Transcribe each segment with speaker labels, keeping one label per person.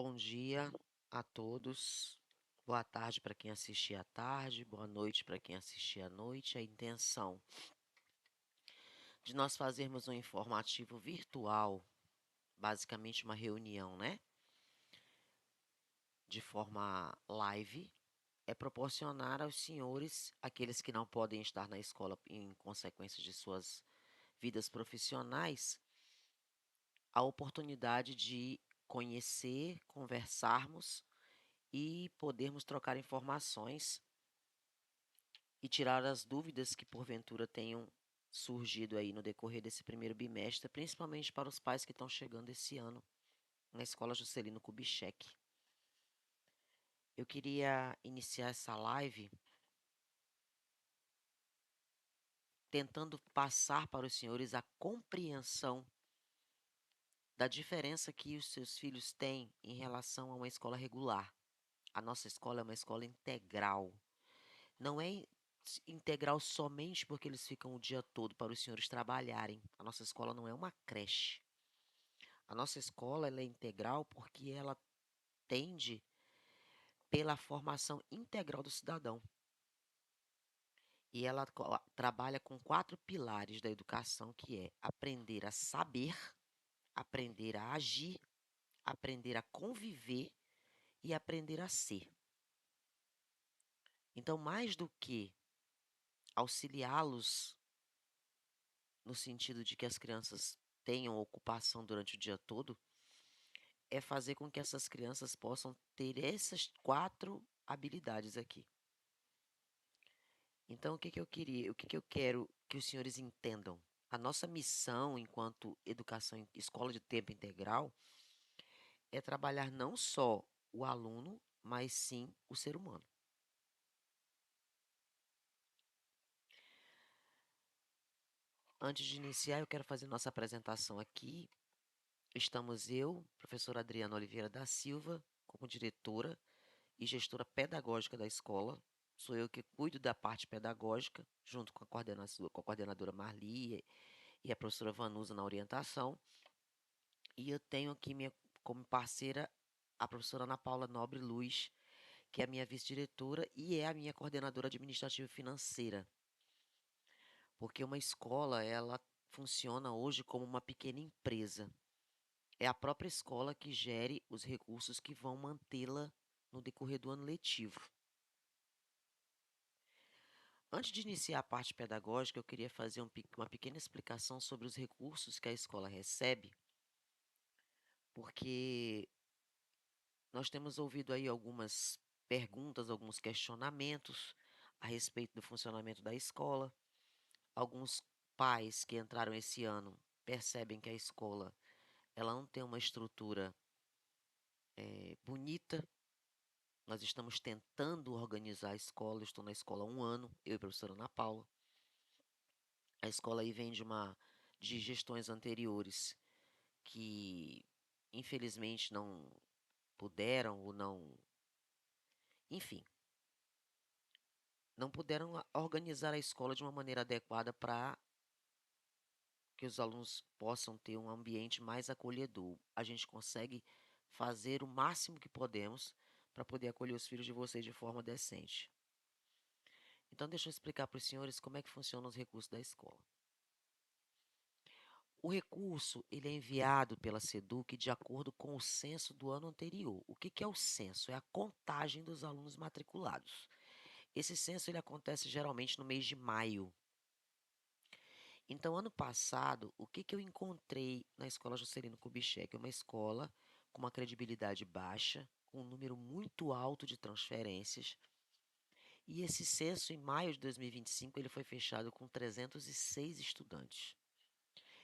Speaker 1: Bom dia a todos. Boa tarde para quem assistir à tarde, boa noite para quem assistir à noite. A intenção de nós fazermos um informativo virtual, basicamente uma reunião, né? De forma live, é proporcionar aos senhores, aqueles que não podem estar na escola em consequência de suas vidas profissionais, a oportunidade de conhecer, conversarmos e podermos trocar informações e tirar as dúvidas que porventura tenham surgido aí no decorrer desse primeiro bimestre, principalmente para os pais que estão chegando esse ano na Escola Juscelino Kubitschek. Eu queria iniciar essa live tentando passar para os senhores a compreensão da diferença que os seus filhos têm em relação a uma escola regular. A nossa escola é uma escola integral. Não é integral somente porque eles ficam o dia todo para os senhores trabalharem. A nossa escola não é uma creche. A nossa escola ela é integral porque ela tende pela formação integral do cidadão. E ela trabalha com 4 pilares da educação, que é aprender a saber, aprender a agir, aprender a conviver e aprender a ser. Então, mais do que auxiliá-los no sentido de que as crianças tenham ocupação durante o dia todo, é fazer com que essas crianças possam ter essas 4 habilidades aqui. Então, o que eu quero que os senhores entendam? A nossa missão enquanto escola de tempo integral é trabalhar não só o aluno, mas sim o ser humano. Antes de iniciar, eu quero fazer nossa apresentação aqui. Estamos eu, professora Adriana Oliveira da Silva, como diretora e gestora pedagógica da escola. Sou eu que cuido da parte pedagógica, junto com a coordenadora Marli e a professora Vanusa na orientação. E eu tenho aqui como parceira a professora Ana Paula Nobre Luz, que é a minha vice-diretora e é a minha coordenadora administrativa e financeira. Porque uma escola, ela funciona hoje como uma pequena empresa. É a própria escola que gere os recursos que vão mantê-la no decorrer do ano letivo. Antes de iniciar a parte pedagógica, eu queria fazer uma pequena explicação sobre os recursos que a escola recebe, porque nós temos ouvido aí algumas perguntas, alguns questionamentos a respeito do funcionamento da escola. Alguns pais que entraram esse ano percebem que a escola ela não tem uma estrutura bonita. Nós estamos tentando organizar a escola. Eu estou na escola há um ano, eu e a professora Ana Paula. A escola aí vem de gestões anteriores que infelizmente não puderam ou não, enfim, não puderam organizar a escola de uma maneira adequada para que os alunos possam ter um ambiente mais acolhedor. A gente consegue fazer o máximo que podemos para poder acolher os filhos de vocês de forma decente. Então, deixa eu explicar para os senhores como é que funcionam os recursos da escola. O recurso ele é enviado pela SEDUC de acordo com o censo do ano anterior. O que é o censo? É a contagem dos alunos matriculados. Esse censo ele acontece geralmente no mês de maio. Então, ano passado, o que eu encontrei na escola Juscelino Kubitschek? Uma escola com uma credibilidade baixa, com um número muito alto de transferências. E esse censo, em maio de 2025, ele foi fechado com 306 estudantes.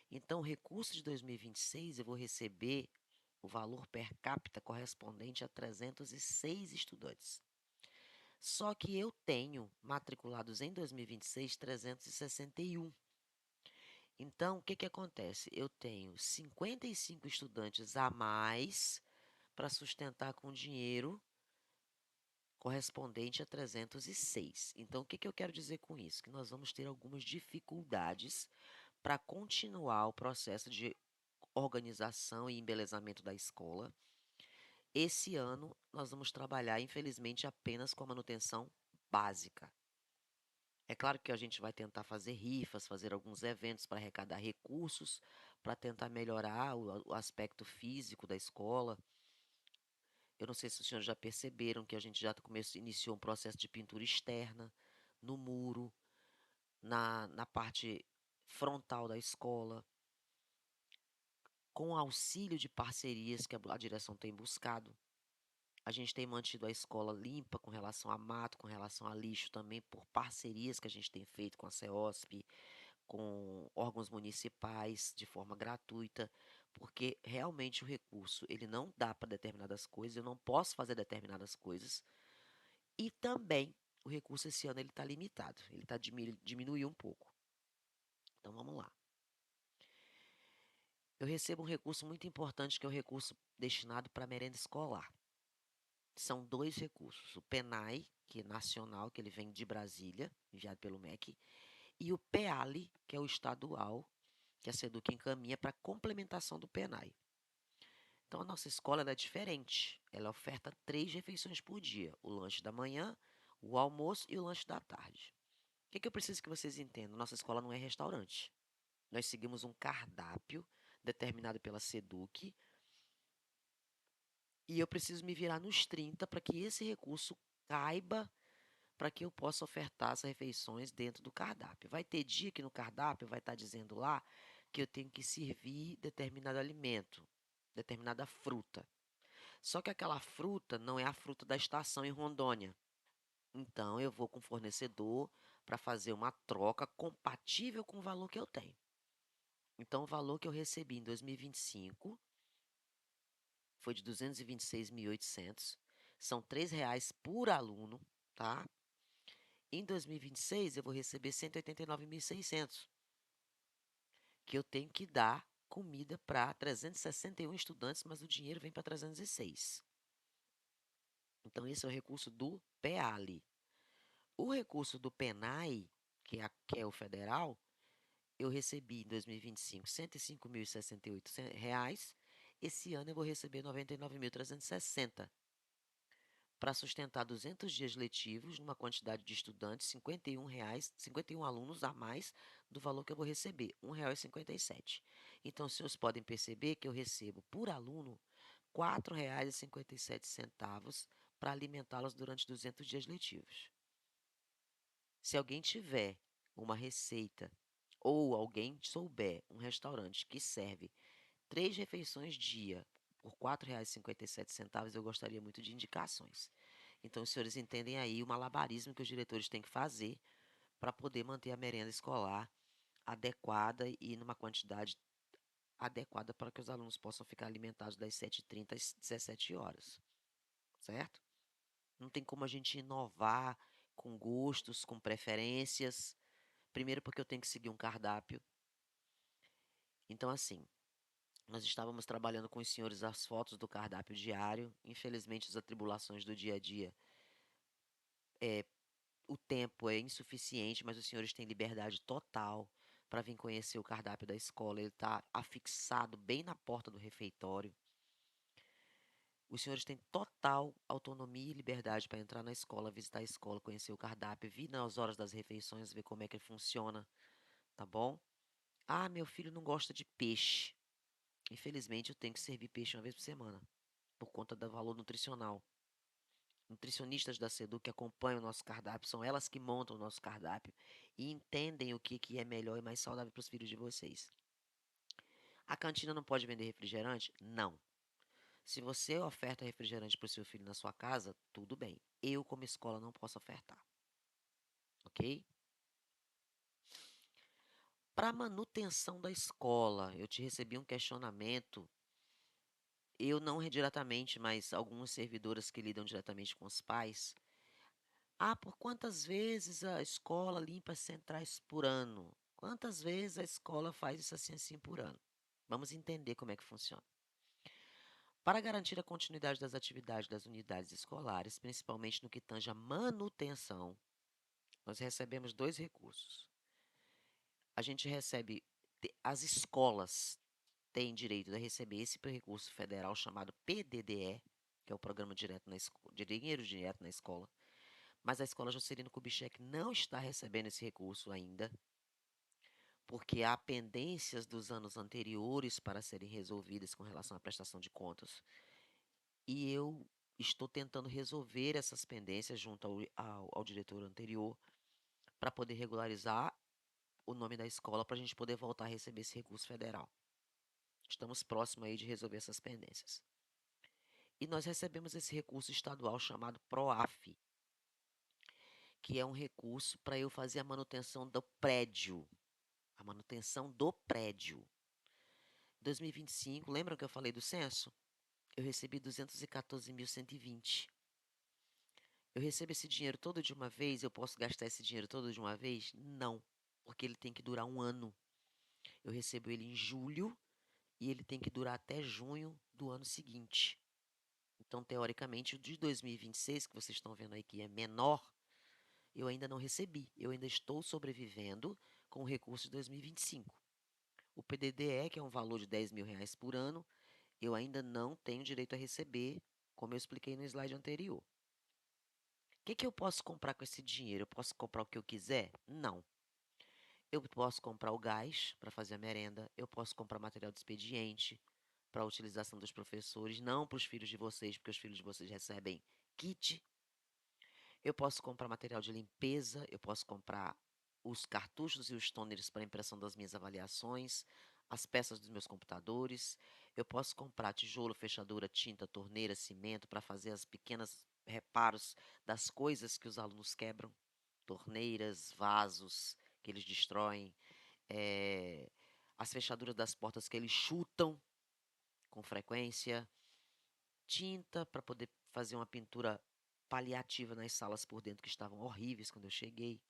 Speaker 1: Então, o recurso de 2026, eu vou receber o valor per capita correspondente a 306 estudantes. Só que eu tenho matriculados em 2026 361. Então, o que acontece? Eu tenho 55 estudantes a mais para sustentar com dinheiro correspondente a 306. Então, o que eu quero dizer com isso? Que nós vamos ter algumas dificuldades para continuar o processo de organização e embelezamento da escola. Esse ano nós vamos trabalhar, infelizmente, apenas com a manutenção básica. É claro que a gente vai tentar fazer rifas, fazer alguns eventos para arrecadar recursos, para tentar melhorar o aspecto físico da escola. Eu não sei se os senhores já perceberam que a gente já iniciou um processo de pintura externa no muro, na parte frontal da escola, com auxílio de parcerias que a direção tem buscado. A gente tem mantido a escola limpa com relação a mato, com relação a lixo também, por parcerias que a gente tem feito com a CEOSP, com órgãos municipais de forma gratuita, porque realmente o recurso ele não dá para determinadas coisas, eu não posso fazer determinadas coisas, e também o recurso esse ano ele está limitado, ele está diminuiu um pouco. Então vamos lá. Eu recebo um recurso muito importante que é o recurso destinado para merenda escolar. São dois recursos, o PENAI, que é nacional, que ele vem de Brasília, enviado pelo MEC, e o PEALI, que é o estadual, que a SEDUC encaminha para complementação do PENAI. Então, a nossa escola ela é diferente. Ela oferta 3 refeições por dia: o lanche da manhã, o almoço e o lanche da tarde. O que eu preciso que vocês entendam? Nossa escola não é restaurante. Nós seguimos um cardápio determinado pela SEDUC e eu preciso me virar nos 30 para que esse recurso caiba para que eu possa ofertar as refeições dentro do cardápio. Vai ter dia que no cardápio vai estar dizendo lá que eu tenho que servir determinado alimento, determinada fruta. Só que aquela fruta não é a fruta da estação em Rondônia. Então eu vou com o fornecedor para fazer uma troca compatível com o valor que eu tenho. Então o valor que eu recebi em 2025 foi de 226.800. São R$ 3 por aluno, tá? Em 2026 eu vou receber 189.600, que eu tenho que dar comida para 361 estudantes, mas o dinheiro vem para 306. Então esse é o recurso do PEALI. O recurso do PENAI, que é o federal, eu recebi em 2025 R$ 105.068. Esse ano eu vou receber 99.360 para sustentar 200 dias letivos numa quantidade de estudantes, R$ 51, 51 alunos a mais do valor que eu vou receber, R$ 1,57. Então, os senhores podem perceber que eu recebo por aluno R$ 4,57 para alimentá-los durante 200 dias letivos. Se alguém tiver uma receita ou alguém souber um restaurante que serve 3 refeições dia por R$ 4,57, eu gostaria muito de indicações. Então, os senhores entendem aí o malabarismo que os diretores têm que fazer para poder manter a merenda escolar adequada e numa quantidade adequada para que os alunos possam ficar alimentados das 7h30 às 17 horas, certo? Não tem como a gente inovar com gostos, com preferências. Primeiro porque eu tenho que seguir um cardápio. Então, assim, nós estávamos trabalhando com os senhores as fotos do cardápio diário. Infelizmente, as atribulações do dia a dia, o tempo é insuficiente, mas os senhores têm liberdade total para vir conhecer o cardápio da escola. Ele está afixado bem na porta do refeitório. Os senhores têm total autonomia e liberdade para entrar na escola, visitar a escola, conhecer o cardápio, vir nas horas das refeições, ver como é que ele funciona, tá bom? Ah, meu filho não gosta de peixe. Infelizmente, eu tenho que servir peixe uma vez por semana, por conta do valor nutricional. Nutricionistas da SEDU que acompanham o nosso cardápio, são elas que montam o nosso cardápio e entendem o que é melhor e mais saudável para os filhos de vocês. A cantina não pode vender refrigerante? Não. Se você oferta refrigerante para o seu filho na sua casa, tudo bem. Eu, como escola, não posso ofertar. Ok? Para manutenção da escola, eu te recebi um questionamento. Eu não diretamente, mas algumas servidoras que lidam diretamente com os pais. Ah, por quantas vezes a escola limpa as centrais por ano? Quantas vezes a escola faz isso assim assim por ano? Vamos entender como é que funciona. Para garantir a continuidade das atividades das unidades escolares, principalmente no que tange a manutenção, nós recebemos dois recursos. A gente recebe, as escolas têm direito de receber esse recurso federal chamado PDDE, que é o programa de dinheiro direto na escola. Mas a escola Juscelino Kubitschek não está recebendo esse recurso ainda, porque há pendências dos anos anteriores para serem resolvidas com relação à prestação de contas. E eu estou tentando resolver essas pendências junto ao diretor anterior para poder regularizar o nome da escola para a gente poder voltar a receber esse recurso federal. Estamos próximos aí de resolver essas pendências. E nós recebemos esse recurso estadual chamado PROAF, que é um recurso para eu fazer a manutenção do prédio. A manutenção do prédio. 2025, lembra que eu falei do censo? Eu recebi 214.120. Eu recebo esse dinheiro todo de uma vez? Eu posso gastar esse dinheiro todo de uma vez? Não, porque ele tem que durar um ano. Eu recebo ele em julho e ele tem que durar até junho do ano seguinte. Então, teoricamente, o de 2026, que vocês estão vendo aí que é menor, eu ainda não recebi. Eu ainda estou sobrevivendo com o recurso de 2025. O PDDE, que é um valor de R$ 10.000 por ano, eu ainda não tenho direito a receber, como eu expliquei no slide anterior. O que eu posso comprar com esse dinheiro? Eu posso comprar o que eu quiser? Não. Eu posso comprar o gás para fazer a merenda, eu posso comprar material de expediente para a utilização dos professores, não para os filhos de vocês, porque os filhos de vocês recebem kit. Eu posso comprar material de limpeza, eu posso comprar os cartuchos e os toners para impressão das minhas avaliações, as peças dos meus computadores. Eu posso comprar tijolo, fechadura, tinta, torneira, cimento para fazer as pequenas reparos das coisas que os alunos quebram, torneiras, vasos que eles destroem, as fechaduras das portas que eles chutam com frequência, tinta para poder fazer uma pintura paliativa nas salas por dentro que estavam horríveis quando eu cheguei.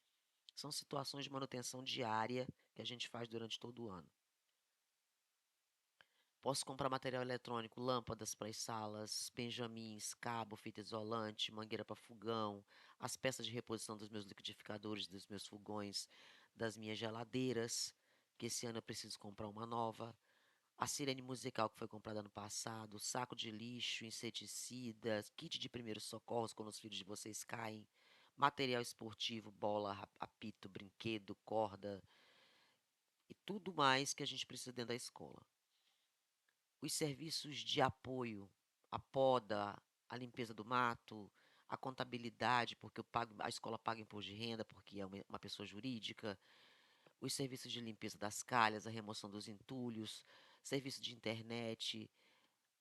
Speaker 1: São situações de manutenção diária que a gente faz durante todo o ano. Posso comprar material eletrônico, lâmpadas para as salas, benjamins, cabo, fita isolante, mangueira para fogão, as peças de reposição dos meus liquidificadores, dos meus fogões, das minhas geladeiras, que esse ano eu preciso comprar uma nova. A sirene musical que foi comprada ano passado, saco de lixo, inseticida, kit de primeiros socorros quando os filhos de vocês caem, material esportivo, bola, apito, brinquedo, corda e tudo mais que a gente precisa dentro da escola. Os serviços de apoio, a poda, a limpeza do mato, a contabilidade, porque a escola paga imposto de renda, porque é uma pessoa jurídica, os serviços de limpeza das calhas, a remoção dos entulhos, serviço de internet,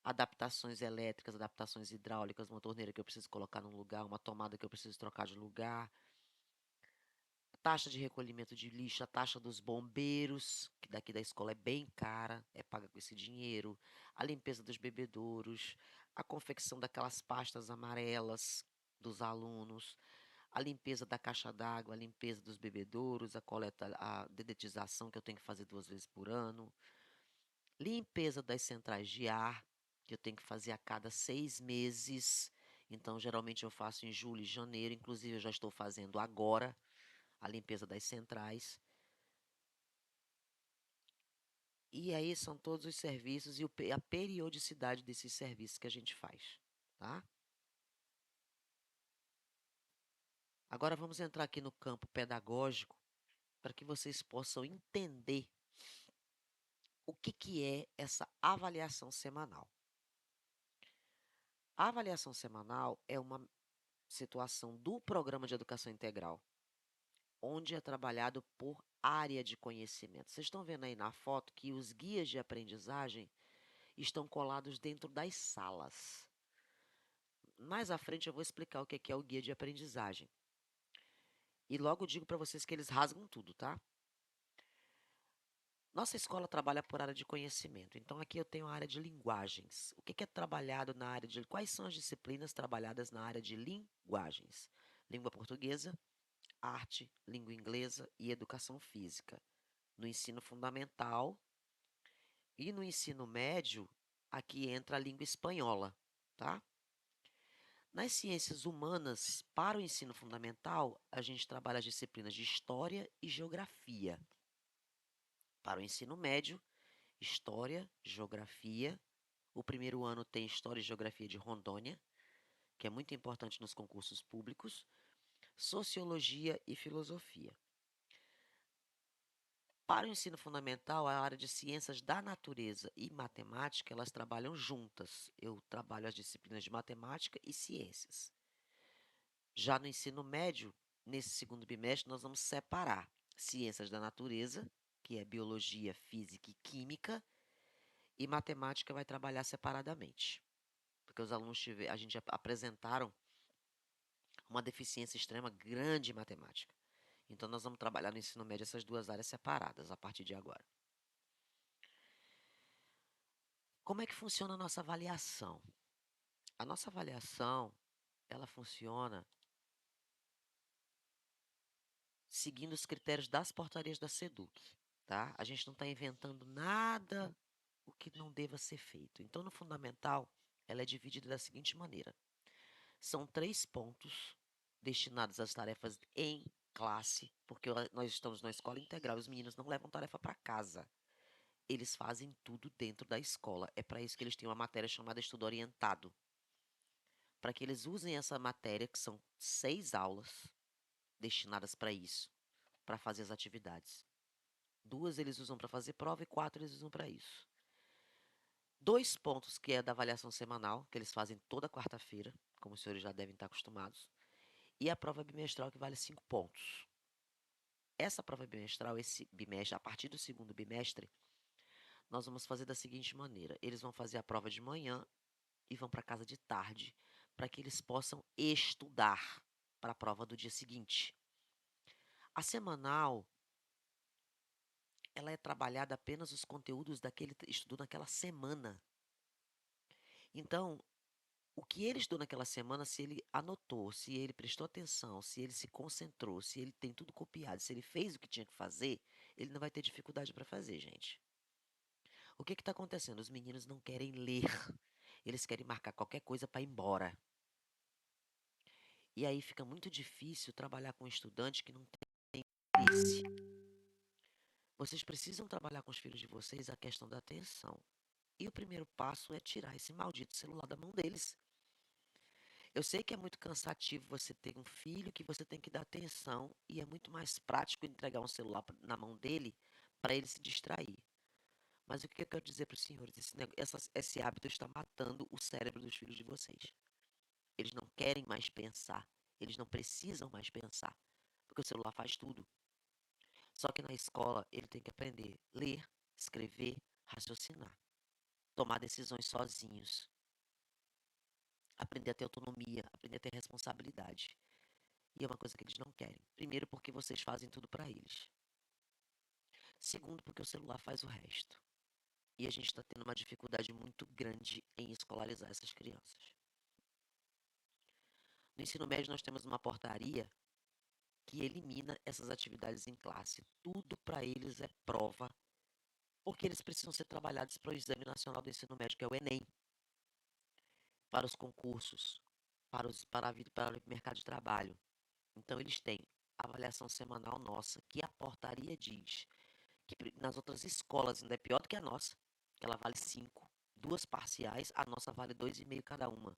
Speaker 1: adaptações elétricas, adaptações hidráulicas, uma torneira que eu preciso colocar num lugar, uma tomada que eu preciso trocar de lugar, a taxa de recolhimento de lixo, a taxa dos bombeiros, que daqui da escola é bem cara, é paga com esse dinheiro, a limpeza dos bebedouros, a confecção daquelas pastas amarelas dos alunos, a limpeza da caixa d'água, a limpeza dos bebedouros, a coleta, a dedetização que eu tenho que fazer 2 vezes por ano, limpeza das centrais de ar, que eu tenho que fazer a cada 6 meses. Então, geralmente eu faço em julho e janeiro, inclusive eu já estou fazendo agora a limpeza das centrais. E aí são todos os serviços e a periodicidade desses serviços que a gente faz, tá? Agora vamos entrar aqui no campo pedagógico para que vocês possam entender o que é essa avaliação semanal. A avaliação semanal é uma situação do Programa de Educação Integral, onde é trabalhado por área de conhecimento. Vocês estão vendo aí na foto que os guias de aprendizagem estão colados dentro das salas. Mais à frente eu vou explicar o que é o guia de aprendizagem. E logo digo para vocês que eles rasgam tudo, tá? Nossa escola trabalha por área de conhecimento. Então aqui eu tenho a área de linguagens. O que é trabalhado na área de... Quais são as disciplinas trabalhadas na área de linguagens? Língua portuguesa, arte, língua inglesa e educação física. No ensino fundamental e no ensino médio, aqui entra a língua espanhola, tá? Nas ciências humanas, para o ensino fundamental, a gente trabalha as disciplinas de história e geografia. Para o ensino médio, história, geografia, O primeiro ano tem História e Geografia de Rondônia, que é muito importante nos concursos públicos, Sociologia e Filosofia. Para o ensino fundamental, a área de ciências da natureza e matemática, elas trabalham juntas. Eu trabalho as disciplinas de matemática e ciências. Já no ensino médio, nesse segundo bimestre, nós vamos separar ciências da natureza, que é biologia, física e química, e matemática vai trabalhar separadamente. Porque os alunos a gente apresentaram uma deficiência extrema grande em matemática. Então, nós vamos trabalhar no ensino médio essas duas áreas separadas a partir de agora. Como é que funciona a nossa avaliação? A nossa avaliação, ela funciona seguindo os critérios das portarias da SEDUC, tá? A gente não está inventando nada o que não deva ser feito. Então, no fundamental, ela é dividida da seguinte maneira: são 3 pontos destinados às tarefas em classe, porque nós estamos numa escola integral, os meninos não levam tarefa para casa. Eles fazem tudo dentro da escola. É para isso que eles têm uma matéria chamada estudo orientado. Para que eles usem essa matéria, que são 6 aulas destinadas para isso, para fazer as atividades. 2 eles usam para fazer prova e 4 eles usam para isso. 2 pontos que é da avaliação semanal, que eles fazem toda quarta-feira, como os senhores já devem estar acostumados. E a prova bimestral, que vale 5 pontos. Essa prova bimestral, esse bimestre, a partir do segundo bimestre, nós vamos fazer da seguinte maneira: eles vão fazer a prova de manhã e vão para casa de tarde, para que eles possam estudar para a prova do dia seguinte. A semanal, ela é trabalhada apenas os conteúdos daquele estudo naquela semana. Então, o que ele estudou naquela semana, se ele anotou, se ele prestou atenção, se ele se concentrou, se ele tem tudo copiado, se ele fez o que tinha que fazer, ele não vai ter dificuldade para fazer, gente. O que está acontecendo? Os meninos não querem ler. Eles querem marcar qualquer coisa para ir embora. E aí fica muito difícil trabalhar com um estudante que não tem interesse. Vocês precisam trabalhar com os filhos de vocês a questão da atenção. E o primeiro passo é tirar esse maldito celular da mão deles. Eu sei que é muito cansativo você ter um filho que você tem que dar atenção e é muito mais prático entregar um celular na mão dele para ele se distrair. Mas o que eu quero dizer para os senhores? Esse hábito está matando o cérebro dos filhos de vocês. Eles não querem mais pensar. Eles não precisam mais pensar. Porque o celular faz tudo. Só que na escola ele tem que aprender a ler, escrever, raciocinar, tomar decisões sozinhos, aprender a ter autonomia, aprender a ter responsabilidade. E é uma coisa que eles não querem. Primeiro, porque vocês fazem tudo para eles. Segundo, porque o celular faz o resto. E a gente está tendo uma dificuldade muito grande em escolarizar essas crianças. No ensino médio, nós temos uma portaria que elimina essas atividades em classe. Tudo para eles é prova, porque eles precisam ser trabalhados para o Exame Nacional do Ensino Médio, que é o Enem, para os concursos, para o mercado de trabalho. Então, eles têm avaliação semanal nossa, que a portaria diz que nas outras escolas ainda é pior do que a nossa, que ela vale 5, 2 parciais, a nossa vale 2,5 cada uma.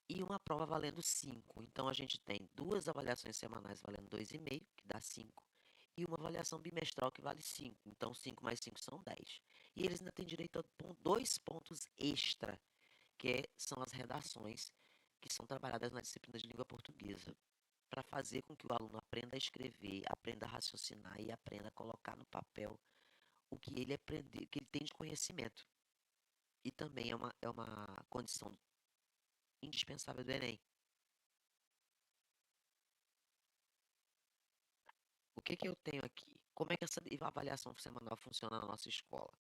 Speaker 1: E uma prova valendo 5. Então, a gente tem 2 avaliações semanais valendo 2,5, que dá 5, e uma avaliação bimestral que vale 5. Então, 5 mais 5 são 10. E eles ainda têm direito a 2 pontos extra, são as redações, que são trabalhadas na disciplina de língua portuguesa, para fazer com que o aluno aprenda a escrever, aprenda a raciocinar e aprenda a colocar no papel o que ele aprendeu, o que ele tem de conhecimento. E também é uma condição indispensável do Enem. O que eu tenho aqui? Como é que essa avaliação semanal funciona na nossa escola?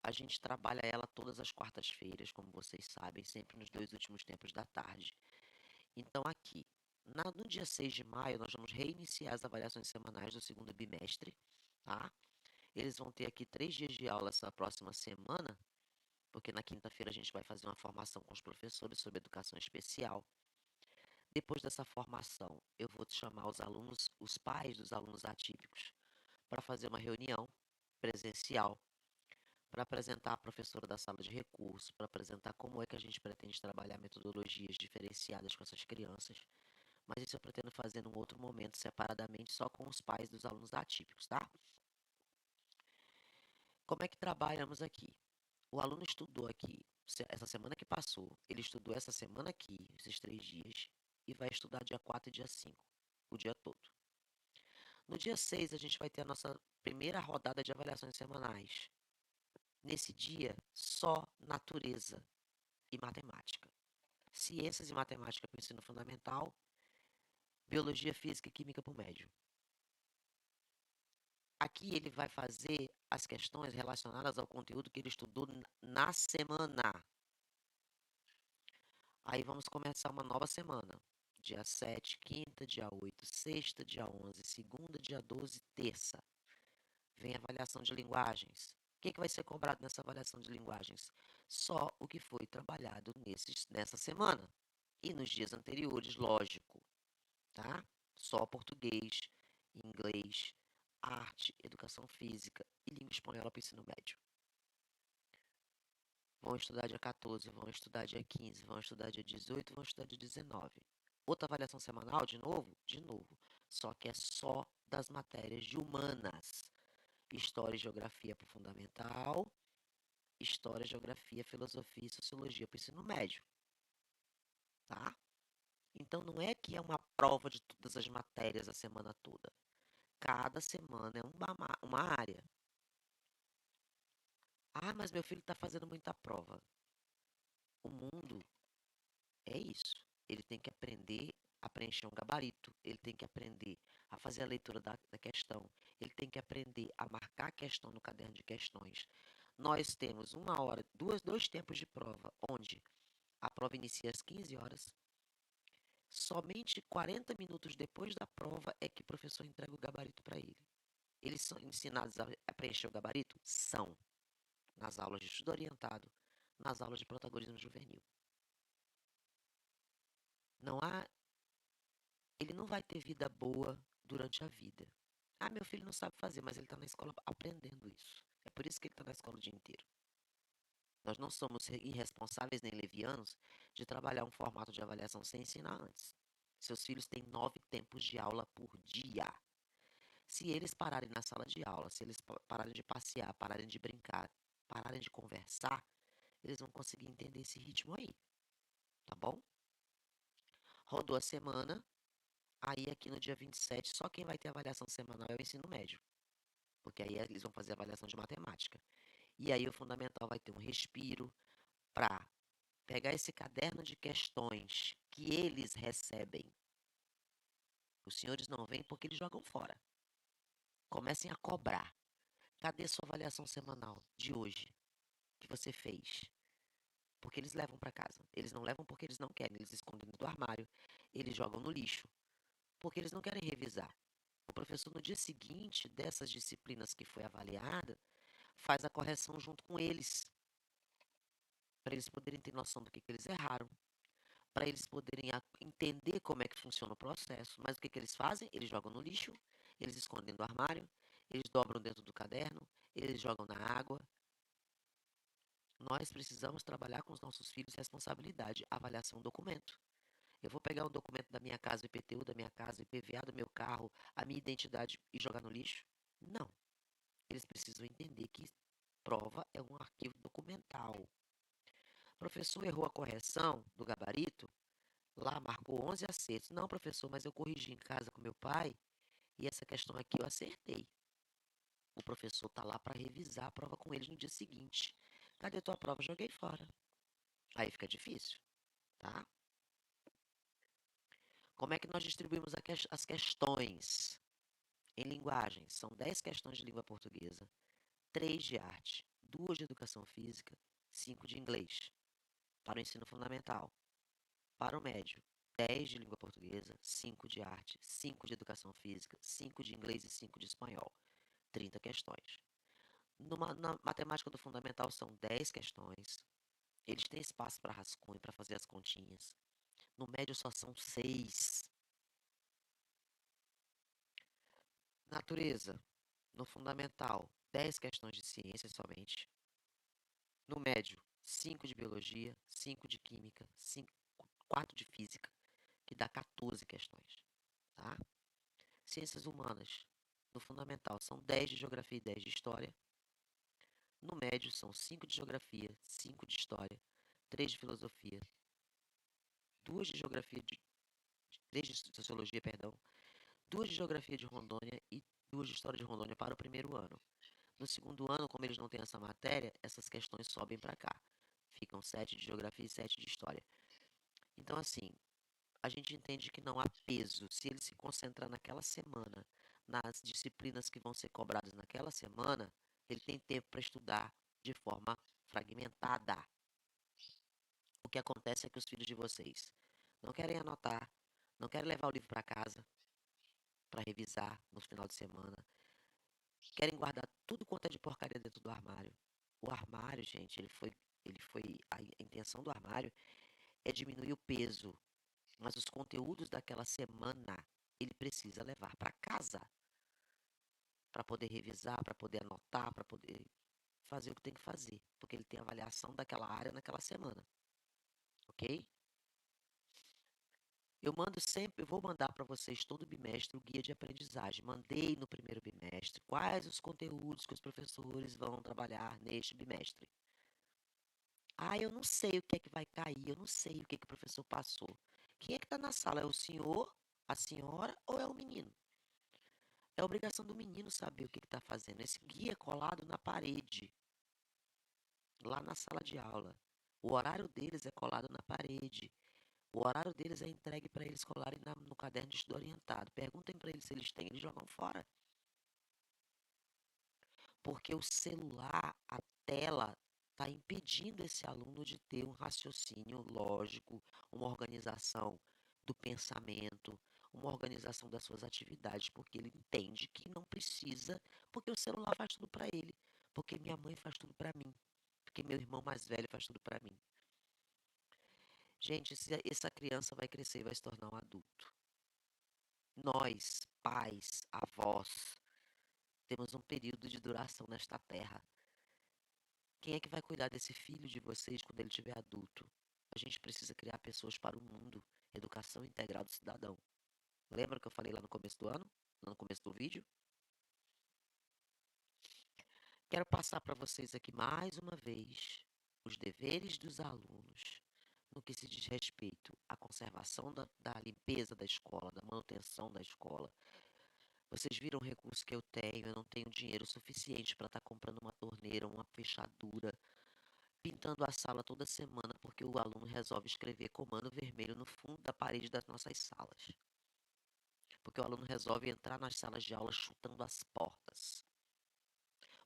Speaker 1: A gente trabalha ela todas as quartas-feiras, como vocês sabem, sempre nos 2 últimos tempos da tarde. Então, aqui, no dia 6 de maio, nós vamos reiniciar as avaliações semanais do segundo bimestre, tá? Eles vão ter aqui 3 dias de aula essa próxima semana, porque na quinta-feira a gente vai fazer uma formação com os professores sobre educação especial. Depois dessa formação, eu vou chamar os alunos, os pais dos alunos atípicos, para fazer uma reunião presencial, para apresentar a professora da sala de recursos, para apresentar como é que a gente pretende trabalhar metodologias diferenciadas com essas crianças. Mas isso eu pretendo fazer num outro momento, separadamente, só com os pais dos alunos atípicos, tá? Como é que trabalhamos aqui? O aluno estudou aqui essa semana que passou, ele estudou essa semana aqui, esses 3 dias, e vai estudar dia 4 e dia 5, o dia todo. No dia 6, a gente vai ter a nossa primeira rodada de avaliações semanais. Nesse dia, só natureza e matemática. Ciências e matemática para o ensino fundamental, biologia, física e química para o médio. Aqui ele vai fazer as questões relacionadas ao conteúdo que ele estudou na semana. Aí vamos começar uma nova semana. Dia 7, quinta, dia 8, sexta, dia 11, segunda, dia 12, terça. Vem avaliação de linguagens. O que vai ser cobrado nessa avaliação de linguagens? Só o que foi trabalhado nessa semana. E nos dias anteriores, lógico, tá? Só português, inglês, arte, educação física e língua espanhola para o ensino médio. Vão estudar dia 14, vão estudar dia 15, vão estudar dia 18, vão estudar dia 19. Outra avaliação semanal, de novo? De novo. Só que é só das matérias de humanas. História e geografia para o fundamental, história, geografia, filosofia e sociologia para o ensino médio. Tá? Então não é que é uma prova de todas as matérias a semana toda. Cada semana é uma área. Ah, mas meu filho está fazendo muita prova. O mundo é isso. Ele tem que aprender a preencher um gabarito, ele tem que aprender a fazer a leitura da questão, ele tem que aprender a marcar a questão no caderno de questões. Nós temos uma hora, dois tempos de prova, onde a prova inicia às 15 horas. Somente 40 minutos depois da prova é que o professor entrega o gabarito para ele. Eles são ensinados a preencher o gabarito? São. Nas aulas de estudo orientado, nas aulas de protagonismo juvenil. Não há, ele não vai ter vida boa durante a vida. Ah, meu filho não sabe fazer, mas ele está na escola aprendendo isso. É por isso que ele está na escola o dia inteiro. Nós não somos irresponsáveis nem levianos de trabalhar um formato de avaliação sem ensinar antes. Seus filhos têm 9 tempos de aula por dia. Se eles pararem na sala de aula, se eles pararem de passear, pararem de brincar, pararem de conversar, eles vão conseguir entender esse ritmo aí, tá bom? Rodou a semana, aí aqui no dia 27, só quem vai ter avaliação semanal é o ensino médio, porque aí eles vão fazer avaliação de matemática. E aí o fundamental vai ter um respiro para pegar esse caderno de questões que eles recebem. Os senhores não vêm porque eles jogam fora. Comecem a cobrar. Cadê sua avaliação semanal de hoje que você fez? Porque eles levam para casa. Eles não levam porque eles não querem, eles escondem do armário, eles jogam no lixo, porque eles não querem revisar. O professor, no dia seguinte dessas disciplinas que foi avaliada, faz a correção junto com eles, para eles poderem ter noção do que eles erraram, para eles poderem entender como é que funciona o processo. Mas o que eles fazem? Eles jogam no lixo, eles escondem do armário, eles dobram dentro do caderno, eles jogam na água. Nós precisamos trabalhar com os nossos filhos responsabilidade, avaliação do documento. Eu vou pegar um documento da minha casa, o IPTU da minha casa, o IPVA do meu carro, a minha identidade e jogar no lixo? Não. Eles precisam entender que prova é um arquivo documental. O professor errou a correção do gabarito, lá marcou 11 acertos. Não, professor, mas eu corrigi em casa com meu pai e essa questão aqui eu acertei. O professor está lá para revisar a prova com eles no dia seguinte. Cadê tua prova? Joguei fora. Aí fica difícil, tá? Como é que nós distribuímos as questões em linguagem? São 10 questões de língua portuguesa, 3 de arte, 2 de educação física, 5 de inglês, para o ensino fundamental. Para o médio, 10 de língua portuguesa, 5 de arte, 5 de educação física, 5 de inglês e 5 de espanhol. 30 questões. Na matemática do fundamental são 10 questões. Eles têm espaço para rascunho, para fazer as continhas. No médio só são 6. Natureza, no fundamental, 10 questões de ciência somente. No médio, 5 de biologia, 5 de química, 5, 4 de física, que dá 14 questões, tá? Ciências humanas, no fundamental, são 10 de geografia e 10 de história. No médio, são 5 de geografia, 5 de história, 3 de filosofia, 2 de geografia, 3 de sociologia, perdão, 2 de geografia de Rondônia e 2 de história de Rondônia para o primeiro ano. No segundo ano, como eles não têm essa matéria, essas questões sobem para cá. Ficam 7 de geografia e 7 de história. Então, assim, a gente entende que não há peso se ele se concentrar naquela semana, nas disciplinas que vão ser cobradas naquela semana, ele tem tempo para estudar de forma fragmentada. O que acontece é que os filhos de vocês não querem anotar, não querem levar o livro para casa para revisar no final de semana, querem guardar tudo quanto é de porcaria dentro do armário. O armário, gente, a intenção do armário é diminuir o peso, mas os conteúdos daquela semana ele precisa levar para casa para poder revisar, para poder anotar, para poder fazer o que tem que fazer, porque ele tem avaliação daquela área naquela semana, ok? Eu vou mandar para vocês todo bimestre o guia de aprendizagem. Mandei no primeiro bimestre quais os conteúdos que os professores vão trabalhar neste bimestre. Ah, eu não sei o que é que vai cair, eu não sei o que é que o professor passou. Quem é que está na sala? É o senhor, a senhora ou é o menino? É obrigação do menino saber o que está fazendo. Esse guia é colado na parede, lá na sala de aula. O horário deles é colado na parede. O horário deles é entregue para eles colarem no caderno de estudo orientado. Perguntem para eles se eles têm, eles jogam fora. Porque o celular, a tela, está impedindo esse aluno de ter um raciocínio lógico, uma organização do pensamento, uma organização das suas atividades, porque ele entende que não precisa, porque o celular faz tudo para ele, porque minha mãe faz tudo para mim, porque meu irmão mais velho faz tudo para mim. Gente, essa criança vai crescer e vai se tornar um adulto. Nós, pais, avós, temos um período de duração nesta terra. Quem é que vai cuidar desse filho de vocês quando ele tiver adulto? A gente precisa criar pessoas para o mundo. Educação integral do cidadão. Lembra que eu falei lá no começo do ano? Lá no começo do vídeo? Quero passar para vocês aqui mais uma vez os deveres dos alunos no que se diz respeito à conservação da limpeza da escola, da manutenção da escola. Vocês viram o recurso que eu não tenho dinheiro suficiente para estar comprando uma torneira, uma fechadura, pintando a sala toda semana porque o aluno resolve escrever comando vermelho no fundo da parede das nossas salas. Porque o aluno resolve entrar nas salas de aula chutando as portas.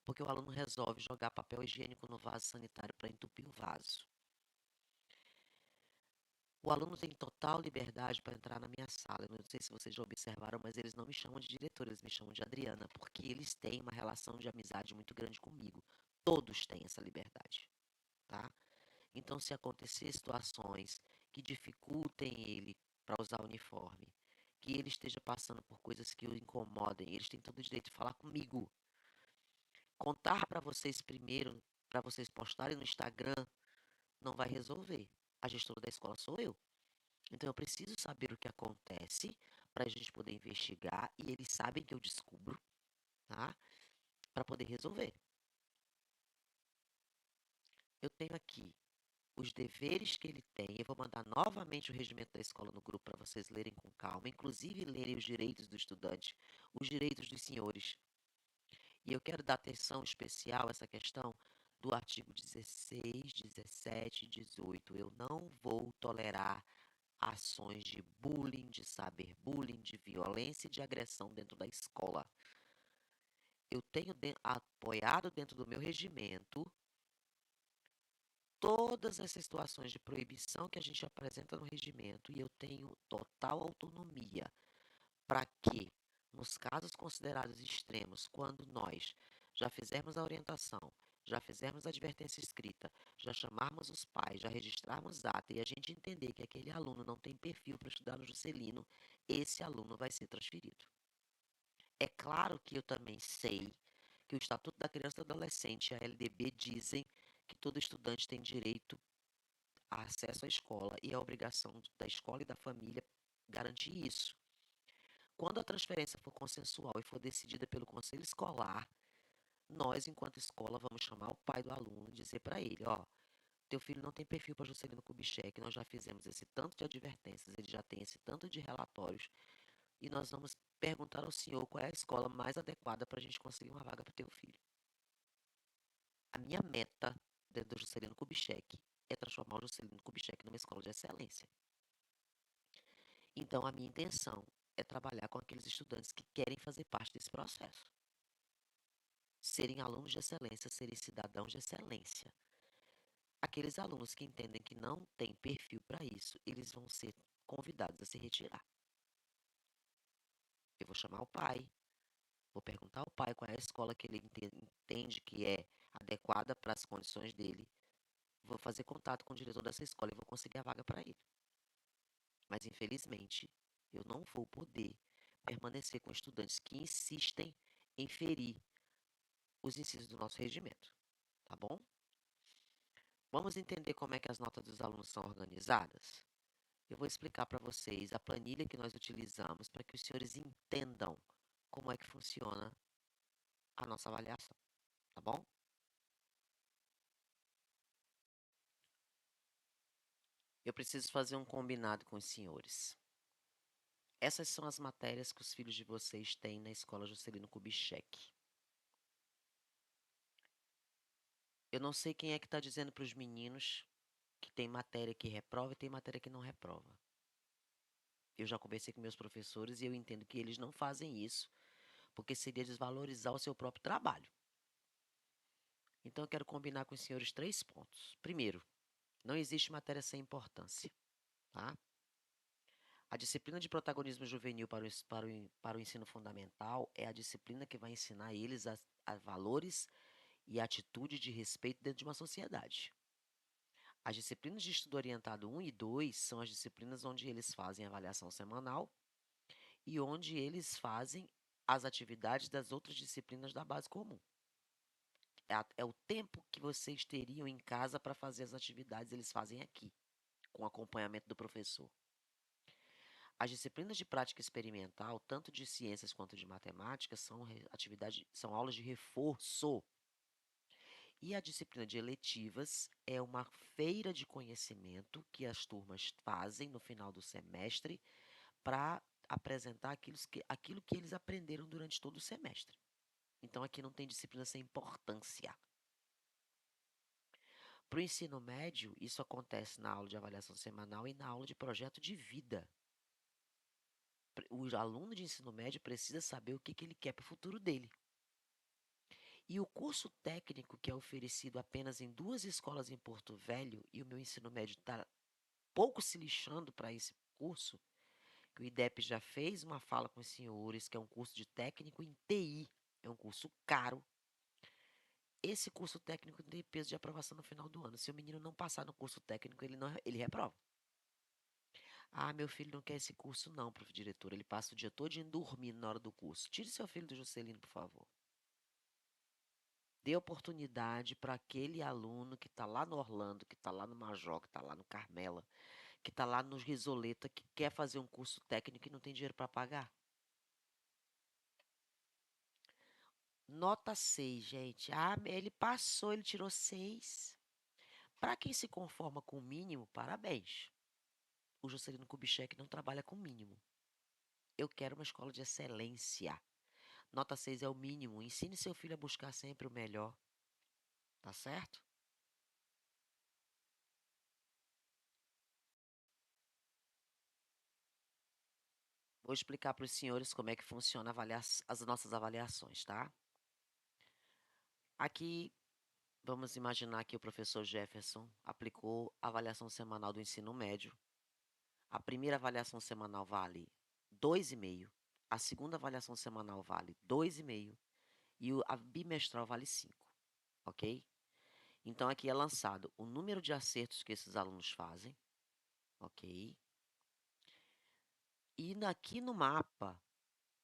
Speaker 1: Porque o aluno resolve jogar papel higiênico no vaso sanitário para entupir o vaso. O aluno tem total liberdade para entrar na minha sala. Eu não sei se vocês já observaram, mas eles não me chamam de diretora, eles me chamam de Adriana, porque eles têm uma relação de amizade muito grande comigo. Todos têm essa liberdade, tá? Então, se acontecer situações que dificultem ele para usar o uniforme, que ele esteja passando por coisas que o incomodem, eles têm todo o direito de falar comigo. Contar para vocês primeiro, para vocês postarem no Instagram, não vai resolver. A gestora da escola sou eu. Então, eu preciso saber o que acontece para a gente poder investigar e eles sabem que eu descubro, tá? Para poder resolver. Eu tenho aqui os deveres que ele tem. Eu vou mandar novamente o regimento da escola no grupo para vocês lerem com calma, inclusive lerem os direitos do estudante, os direitos dos senhores. E eu quero dar atenção especial a essa questão do artigo 16, 17 e 18. Eu não vou tolerar ações de bullying, de cyberbullying, de violência e de agressão dentro da escola. Eu tenho apoiado dentro do meu regimento todas essas situações de proibição que a gente apresenta no regimento e eu tenho total autonomia para que, nos casos considerados extremos, quando nós já fizermos a orientação, já fizermos a advertência escrita, já chamarmos os pais, já registrarmos ata e a gente entender que aquele aluno não tem perfil para estudar no Juscelino, esse aluno vai ser transferido. É claro que eu também sei que o Estatuto da Criança e do Adolescente e a LDB dizem que todo estudante tem direito a acesso à escola e a obrigação da escola e da família garantir isso. Quando a transferência for consensual e for decidida pelo conselho escolar, nós, enquanto escola, vamos chamar o pai do aluno e dizer para ele, ó, teu filho não tem perfil para Juscelino Kubitschek, nós já fizemos esse tanto de advertências, ele já tem esse tanto de relatórios, e nós vamos perguntar ao senhor qual é a escola mais adequada para a gente conseguir uma vaga para teu filho. A minha meta dentro do Juscelino Kubitschek é transformar o Juscelino Kubitschek numa escola de excelência. Então, a minha intenção é trabalhar com aqueles estudantes que querem fazer parte desse processo. Serem alunos de excelência, serem cidadãos de excelência. Aqueles alunos que entendem que não têm perfil para isso, eles vão ser convidados a se retirar. Eu vou chamar o pai, vou perguntar ao pai qual é a escola que ele entende que é adequada para as condições dele. Vou fazer contato com o diretor dessa escola e vou conseguir a vaga para ele. Mas, infelizmente, eu não vou poder permanecer com estudantes que insistem em ferir os incisos do nosso regimento, tá bom? Vamos entender como é que as notas dos alunos são organizadas? Eu vou explicar para vocês a planilha que nós utilizamos para que os senhores entendam como é que funciona a nossa avaliação, tá bom? Eu preciso fazer um combinado com os senhores. Essas são as matérias que os filhos de vocês têm na escola Juscelino Kubitschek. Eu não sei quem é que está dizendo para os meninos que tem matéria que reprova e tem matéria que não reprova. Eu já conversei com meus professores e eu entendo que eles não fazem isso, porque seria desvalorizar o seu próprio trabalho. Então eu quero combinar com os senhores 3 pontos. Primeiro, não existe matéria sem importância, tá? A disciplina de protagonismo juvenil para o ensino fundamental é a disciplina que vai ensinar eles a valores e atitude de respeito dentro de uma sociedade. As disciplinas de estudo orientado 1 e 2 são as disciplinas onde eles fazem avaliação semanal e onde eles fazem as atividades das outras disciplinas da base comum. É o tempo que vocês teriam em casa para fazer as atividades, eles fazem aqui, com acompanhamento do professor. As disciplinas de prática experimental, tanto de ciências quanto de matemática, são aulas de reforço. E a disciplina de eletivas é uma feira de conhecimento que as turmas fazem no final do semestre para apresentar aquilo que eles aprenderam durante todo o semestre. Então aqui não tem disciplina sem importância. Para o ensino médio, isso acontece na aula de avaliação semanal e na aula de projeto de vida. O aluno de ensino médio precisa saber o que ele quer para o futuro dele. E o curso técnico que é oferecido apenas em 2 escolas em Porto Velho, e o meu ensino médio está pouco se lixando para esse curso, que o IDEP já fez uma fala com os senhores, que é um curso de técnico em TI, é um curso caro. Esse curso técnico tem peso de aprovação no final do ano. Se o menino não passar no curso técnico, ele reprova. Ah, meu filho não quer esse curso não, prof. Diretor. Ele passa o dia todo dormindo na hora do curso. Tire seu filho do Juscelino, por favor. Dê oportunidade para aquele aluno que está lá no Orlando, que está lá no Major, que está lá no Carmela, que está lá no Risoleta, que quer fazer um curso técnico e não tem dinheiro para pagar. Nota 6, gente. Ah, ele passou, ele tirou 6. Para quem se conforma com o mínimo, parabéns. O Juscelino Kubitschek não trabalha com o mínimo. Eu quero uma escola de excelência. Nota 6 é o mínimo. Ensine seu filho a buscar sempre o melhor. Tá certo? Vou explicar para os senhores como é que funciona as nossas avaliações, tá? Aqui, vamos imaginar que o professor Jefferson aplicou a avaliação semanal do ensino médio. A primeira avaliação semanal vale 2,5, a segunda avaliação semanal vale 2,5 e a bimestral vale 5, ok? Então aqui é lançado o número de acertos que esses alunos fazem, ok? E aqui no mapa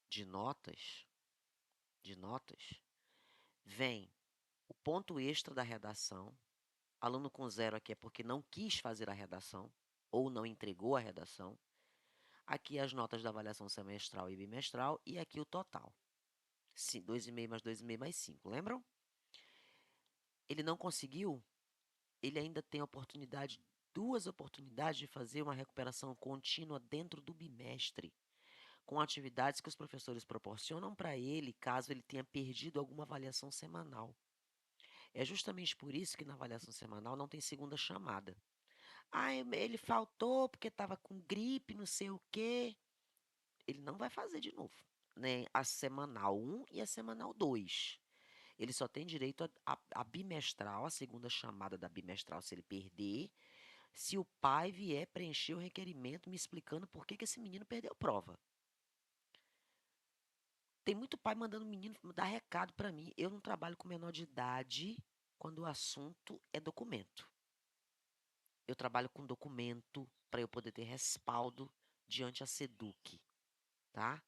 Speaker 1: de notas, vem o ponto extra da redação, Aluno com 0 aqui é porque não quis fazer a redação ou não entregou a redação. Aqui as notas da avaliação semestral e bimestral e aqui o total. 2,5 mais 2,5 mais 5, lembram? Ele não conseguiu, ele ainda tem oportunidade, 2 oportunidades de fazer uma recuperação contínua dentro do bimestre, com atividades que os professores proporcionam para ele, caso ele tenha perdido alguma avaliação semanal. É justamente por isso que na avaliação semanal não tem segunda chamada. Ah, ele faltou porque estava com gripe, não sei o quê. Ele não vai fazer de novo, né? A semanal 1 e a semanal 2. Ele só tem direito a bimestral, a segunda chamada da bimestral, se ele perder, se o pai vier preencher o requerimento me explicando por que esse menino perdeu prova. Tem muito pai mandando o menino dar recado para mim. Eu não trabalho com menor de idade quando o assunto é documento. Eu trabalho com documento para eu poder ter respaldo diante a SEDUC, tá?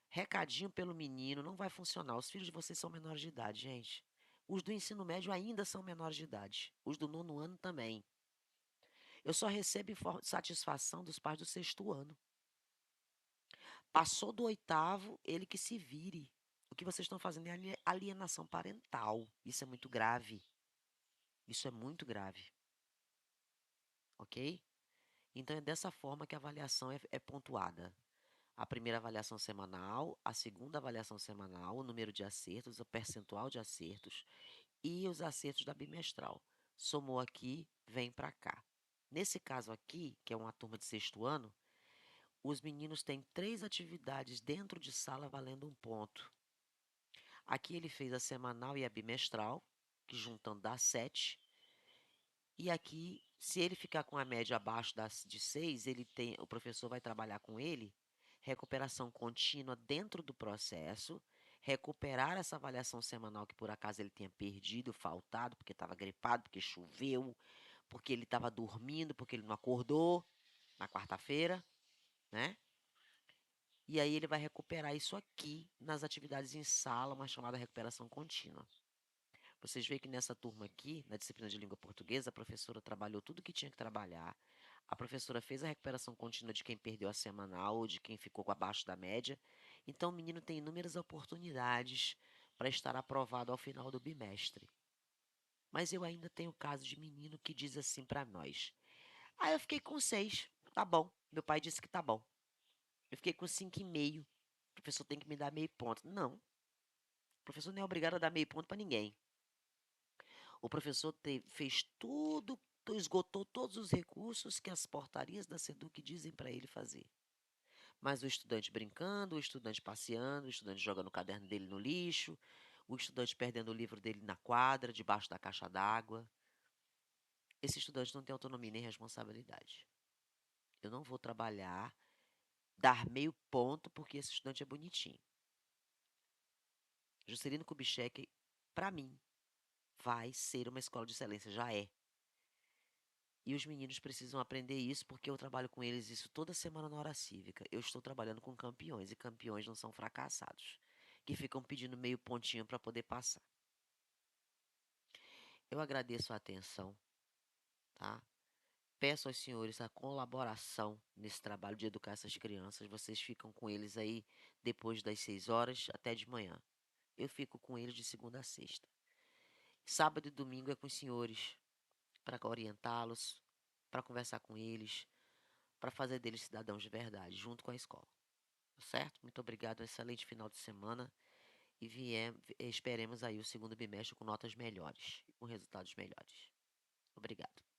Speaker 1: Recadinho pelo menino não vai funcionar. Os filhos de vocês são menores de idade, gente. Os do ensino médio ainda são menores de idade. Os do 9º ano também. Eu só recebo satisfação dos pais do 6º ano. Passou do 8º, ele que se vire. O que vocês estão fazendo é alienação parental. Isso é muito grave. Isso é muito grave. Ok? Então é dessa forma que a avaliação é pontuada. A primeira avaliação semanal, a segunda avaliação semanal, o número de acertos, o percentual de acertos e os acertos da bimestral. Somou aqui, vem para cá. Nesse caso aqui, que é uma turma de 6º ano, os meninos têm 3 atividades dentro de sala valendo 1 ponto. Aqui ele fez a semanal e a bimestral, que juntando dá 7. E aqui, se ele ficar com a média abaixo de 6, o professor vai trabalhar com ele recuperação contínua dentro do processo, recuperar essa avaliação semanal que por acaso ele tenha perdido, faltado, porque estava gripado, porque choveu, porque ele estava dormindo, porque ele não acordou na quarta-feira, né? E aí ele vai recuperar isso aqui nas atividades em sala, uma chamada recuperação contínua. Vocês veem que nessa turma aqui, na disciplina de língua portuguesa, a professora trabalhou tudo que tinha que trabalhar. A professora fez a recuperação contínua de quem perdeu a semanal ou de quem ficou abaixo da média. Então, o menino tem inúmeras oportunidades para estar aprovado ao final do bimestre. Mas eu ainda tenho o caso de menino que diz assim para nós: Ah, eu fiquei com 6, tá bom. Meu pai disse que tá bom. Eu fiquei com 5,5. O professor tem que me dar meio ponto. Não. O professor não é obrigado a dar meio ponto para ninguém. O professor fez tudo, esgotou todos os recursos que as portarias da SEDUC dizem para ele fazer. Mas o estudante brincando, o estudante passeando, o estudante jogando o caderno dele no lixo, o estudante perdendo o livro dele na quadra, debaixo da caixa d'água. Esse estudante não tem autonomia nem responsabilidade. Eu não vou trabalhar, dar meio ponto porque esse estudante é bonitinho. Juscelino Kubitschek, para mim, vai ser uma escola de excelência, já é. E os meninos precisam aprender isso porque eu trabalho com eles isso toda semana na hora cívica. Eu estou trabalhando com campeões e campeões não são fracassados, que ficam pedindo meio pontinho para poder passar. Eu agradeço a atenção, tá? Peço aos senhores a colaboração nesse trabalho de educar essas crianças. Vocês ficam com eles aí depois das 6 horas até de manhã. Eu fico com eles de segunda a sexta. Sábado e domingo é com os senhores para orientá-los, para conversar com eles, para fazer deles cidadãos de verdade, junto com a escola. Certo? Muito obrigado, um excelente final de semana e esperemos aí o segundo bimestre com notas melhores, com resultados melhores. Obrigado.